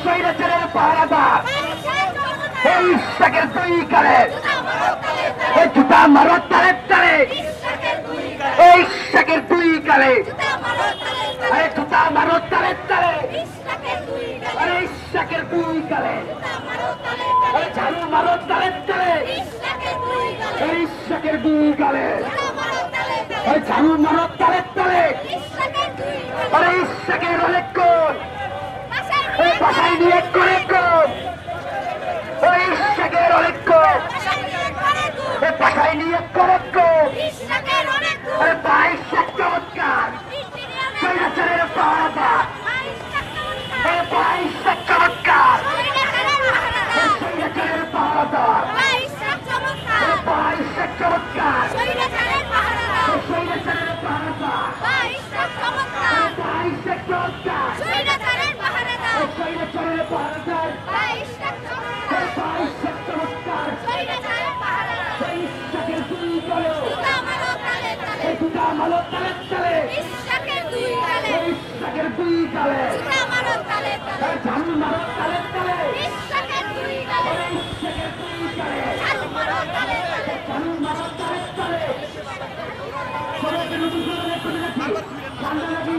স্বৈরাচারের পাহারাদার এই ইশাকের দুই কালে এই জুতা মারো তালে তালে এই ইশাকের দুই কালে আরে জুতা মারো তালে তালে আরে ইশাকের দুই কালে আরে ঝাড়ু মারো তালে তালে এই ইশাকের দুই কালে আরে ঝাড়ু মারো তালে তালে আরে ইশাকের অনেক কোন এই বাসায় নিয়ে করে কোন ওই ইশাকের অনেক কোন এই বাসায় নিয়ে করে কোন আরে ভাই চমৎকার স্বৈরাচারের পাহারাদার এই ভাই চমৎকার স্বৈরাচারের পাহারাদার এই ভাই চমৎকার স্বৈরাচারের পাহারাদার এই ভাই চমৎকার স্বৈরাচারের পাহারাদার এই ভাই চমৎকার স্বৈরাচারের পাহারাদার এই ইশাকের দুই কালে এই জুতা মারো তালে তালে ইশাকের দুই কালে এই ইশাকের দুই কালে জুতা মারো তালে তালে ঝাড়ু মারো তালে তালে ইশাকের দুই কালে এই ইশাকের দুই কালে ঝাড়ু মারো তালে তালে ঝাড়ু মারো তালে তালে সবাই বিরোধী করে রাখুন ঠান্ডা লাগি